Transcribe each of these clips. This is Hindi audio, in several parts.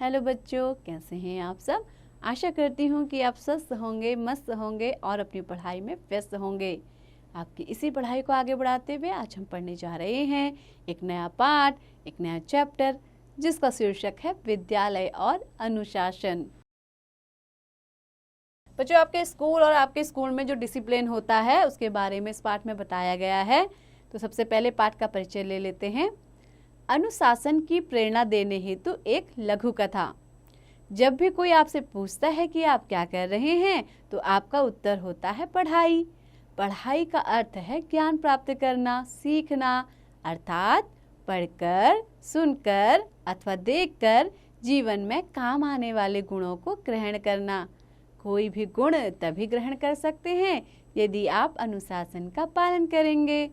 हेलो बच्चों, कैसे हैं आप सब। आशा करती हूँ कि आप स्वस्थ होंगे, मस्त होंगे और अपनी पढ़ाई में व्यस्त होंगे। आपकी इसी पढ़ाई को आगे बढ़ाते हुए आज हम पढ़ने जा रहे हैं एक नया पाठ, एक नया चैप्टर, जिसका शीर्षक है विद्यालय और अनुशासन। बच्चों, आपके स्कूल और आपके स्कूल में जो डिसिप्लिन होता है उसके बारे में इस पाठ में बताया गया है। तो सबसे पहले पाठ का परिचय ले लेते हैं। अनुशासन की प्रेरणा देने हेतु एक लघु कथा। जब भी कोई आपसे पूछता है कि आप क्या कर रहे हैं तो आपका उत्तर होता है पढ़ाई। पढ़ाई का अर्थ है ज्ञान प्राप्त करना, सीखना, अर्थात पढ़कर, सुनकर अथवा देखकर जीवन में काम आने वाले गुणों को ग्रहण करना। कोई भी गुण तभी ग्रहण कर सकते हैं यदि आप अनुशासन का पालन करेंगे।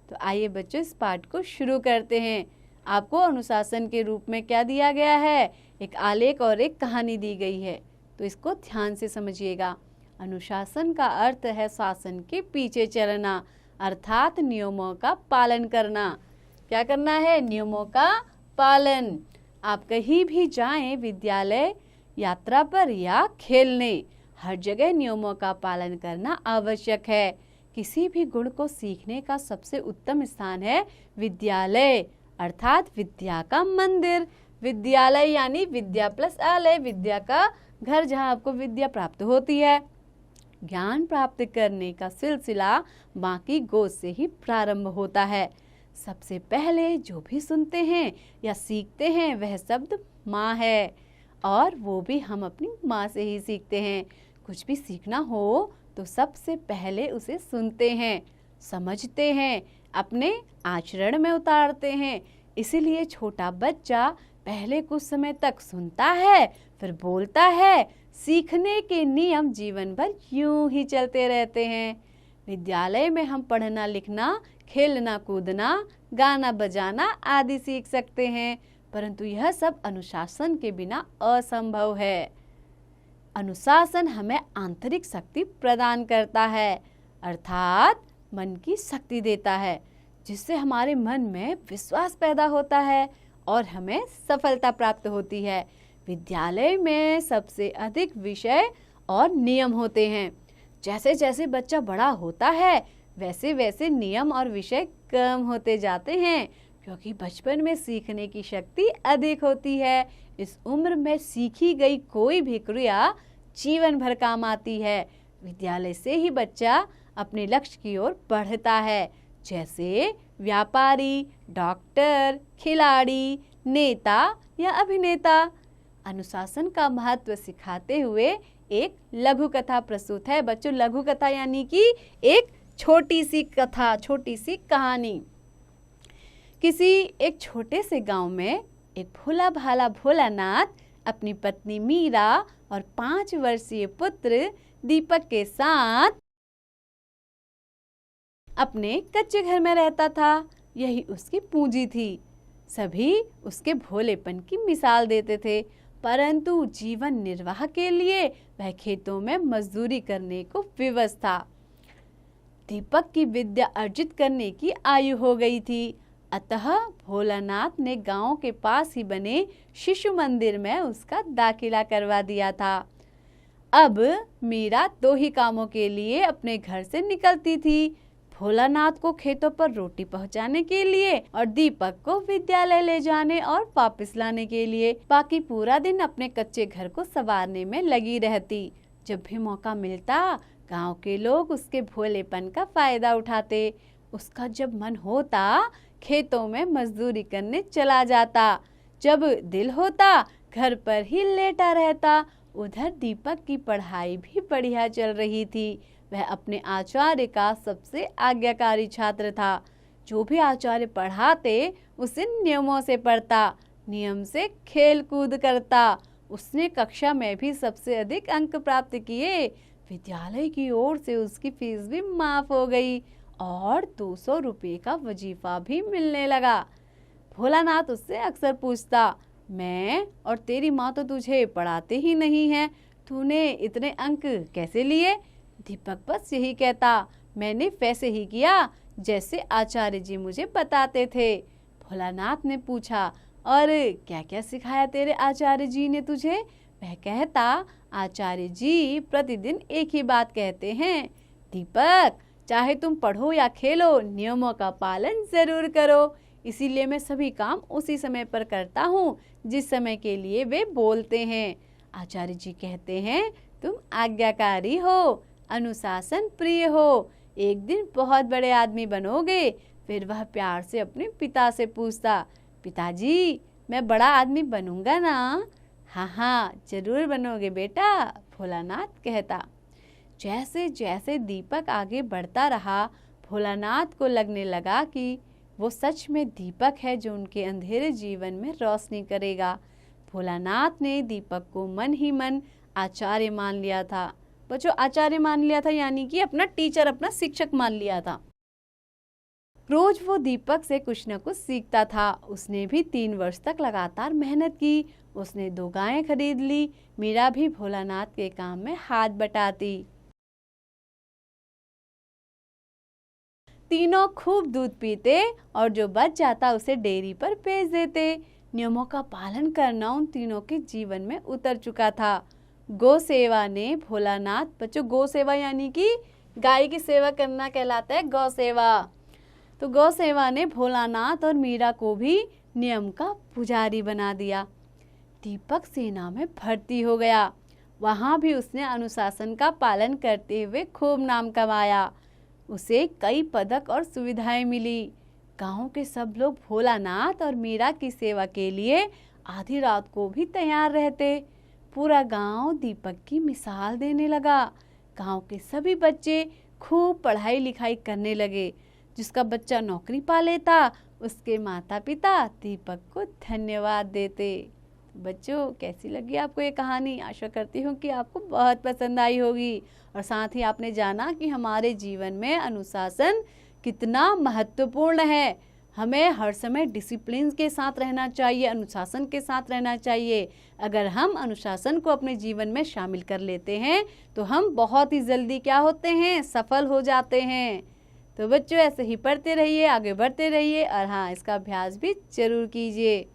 तो आइए बच्चों, इस पाठ को शुरू करते हैं। आपको अनुशासन के रूप में क्या दिया गया है? एक आलेख और एक कहानी दी गई है, तो इसको ध्यान से समझिएगा। अनुशासन का अर्थ है शासन के पीछे चलना, अर्थात नियमों का पालन करना। क्या करना है? नियमों का पालन। आप कहीं भी जाएं, विद्यालय, यात्रा पर या खेलने, हर जगह नियमों का पालन करना आवश्यक है। किसी भी गुण को सीखने का सबसे उत्तम स्थान है विद्यालय, अर्थात विद्या का मंदिर। विद्यालय यानी विद्या प्लस आलय, विद्या का घर जहाँ आपको विद्या प्राप्त होती है। ज्ञान प्राप्त करने का सिलसिला माँ की गोद से ही प्रारंभ होता है। सबसे पहले जो भी सुनते हैं या सीखते हैं वह शब्द माँ है, और वो भी हम अपनी माँ से ही सीखते हैं। कुछ भी सीखना हो तो सबसे पहले उसे सुनते हैं, समझते हैं, अपने आचरण में उतारते हैं। इसीलिए छोटा बच्चा पहले कुछ समय तक सुनता है, फिर बोलता है। सीखने के नियम जीवन भर यूं ही चलते रहते हैं। विद्यालय में हम पढ़ना लिखना, खेलना कूदना, गाना बजाना आदि सीख सकते हैं, परंतु यह सब अनुशासन के बिना असंभव है। अनुशासन हमें आंतरिक शक्ति प्रदान करता है, अर्थात मन की शक्ति देता है, जिससे हमारे मन में विश्वास पैदा होता है और हमें सफलता प्राप्त होती है। विद्यालय में सबसे अधिक विषय और नियम होते हैं। जैसे जैसे बच्चा बड़ा होता है वैसे वैसे नियम और विषय कम होते जाते हैं, क्योंकि बचपन में सीखने की शक्ति अधिक होती है। इस उम्र में सीखी गई कोई भी क्रिया जीवन भर काम आती है। विद्यालय से ही बच्चा अपने लक्ष्य की ओर बढ़ता है, जैसे व्यापारी, डॉक्टर, खिलाड़ी, नेता या अभिनेता। अनुशासन का महत्व सिखाते हुए एक लघु कथा प्रस्तुत है। बच्चों, लघु कथा यानी कि एक छोटी सी कथा, छोटी सी कहानी। किसी एक छोटे से गांव में एक भोला भाला भोलानाथ अपनी पत्नी मीरा और 5 वर्षीय पुत्र दीपक के साथ अपने कच्चे घर में रहता था। यही उसकी पूंजी थी। सभी उसके भोलेपन की मिसाल देते थे, परंतु जीवन निर्वाह के लिए वह खेतों में मजदूरी करने को विवश था। दीपक की विद्या अर्जित करने की आयु हो गई थी, अतः भोलानाथ ने गांव के पास ही बने शिशु मंदिर में उसका दाखिला करवा दिया था। अब मीरा 2 ही कामों के लिए अपने घर से निकलती थी, भोलानाथ को खेतों पर रोटी पहुंचाने के लिए और दीपक को विद्यालय ले जाने और वापस लाने के लिए। बाकी पूरा दिन अपने कच्चे घर को संवारने में लगी रहती। जब भी मौका मिलता गांव के लोग उसके भोलेपन का फायदा उठाते। उसका जब मन होता खेतों में मजदूरी करने चला जाता, जब दिल होता घर पर ही लेटा रहता। उधर दीपक की पढ़ाई भी बढ़िया चल रही थी। वह अपने आचार्य का सबसे आज्ञाकारी छात्र था। जो भी आचार्य पढ़ाते उसे नियमों से पढ़ता, नियम से खेल कूद करता। उसने कक्षा में भी सबसे अधिक अंक प्राप्त किए। विद्यालय की ओर से उसकी फीस भी माफ हो गई और 200 रुपये का वजीफा भी मिलने लगा। भोलानाथ उससे अक्सर पूछता, मैं और तेरी माँ तो तुझे पढ़ाते ही नहीं है, तूने इतने अंक कैसे लिए? दीपक बस यही कहता, मैंने वैसे ही किया जैसे आचार्य जी मुझे बताते थे। भोलानाथ ने पूछा, और क्या क्या सिखाया तेरे आचार्य जी ने तुझे? वह कहता, आचार्य जी प्रतिदिन एक ही बात कहते हैं, दीपक चाहे तुम पढ़ो या खेलो, नियमों का पालन जरूर करो। इसीलिए मैं सभी काम उसी समय पर करता हूँ जिस समय के लिए वे बोलते हैं। आचार्य जी कहते हैं, तुम आज्ञाकारी हो, अनुशासन प्रिय हो, एक दिन बहुत बड़े आदमी बनोगे। फिर वह प्यार से अपने पिता से पूछता, पिताजी मैं बड़ा आदमी बनूंगा ना? हाँ हाँ जरूर बनोगे बेटा, भोलानाथ कहता। जैसे जैसे दीपक आगे बढ़ता रहा, भोलानाथ को लगने लगा कि वो सच में दीपक है जो उनके अंधेरे जीवन में रोशनी करेगा। भोलानाथ ने दीपक को मन ही मन आचार्य मान लिया था। बच्चों, आचार्य मान लिया था यानी कि अपना टीचर, अपना शिक्षक मान लिया था। रोज वो दीपक से कुछ न कुछ सीखता था। उसने भी 3 वर्ष तक लगातार मेहनत की। उसने 2 गायें खरीद ली। मीरा भी भोलानाथ के काम में हाथ बटाती। तीनों खूब दूध पीते और जो बच जाता उसे डेयरी पर बेच देते। नियमों का पालन करना उन तीनों के जीवन में उतर चुका था। गौ सेवा ने भोलानाथ, बच्चों गौ सेवा यानी कि गाय की सेवा करना कहलाता है गौ सेवा। तो गौ सेवा ने भोलानाथ और मीरा को भी नियम का पुजारी बना दिया। दीपक सेना में भर्ती हो गया। वहां भी उसने अनुशासन का पालन करते हुए खूब नाम कमाया। उसे कई पदक और सुविधाएं मिली। गांव के सब लोग भोलानाथ और मीरा की सेवा के लिए आधी रात को भी तैयार रहते। पूरा गांव दीपक की मिसाल देने लगा। गांव के सभी बच्चे खूब पढ़ाई लिखाई करने लगे। जिसका बच्चा नौकरी पा लेता उसके माता पिता दीपक को धन्यवाद देते। बच्चों, कैसी लगी आपको ये कहानी? आशा करती हूँ कि आपको बहुत पसंद आई होगी और साथ ही आपने जाना कि हमारे जीवन में अनुशासन कितना महत्वपूर्ण है। हमें हर समय डिसिप्लिन के साथ रहना चाहिए, अनुशासन के साथ रहना चाहिए। अगर हम अनुशासन को अपने जीवन में शामिल कर लेते हैं तो हम बहुत ही जल्दी क्या होते हैं, सफल हो जाते हैं। तो बच्चों, ऐसे ही पढ़ते रहिए, आगे बढ़ते रहिए और हाँ, इसका अभ्यास भी जरूर कीजिए।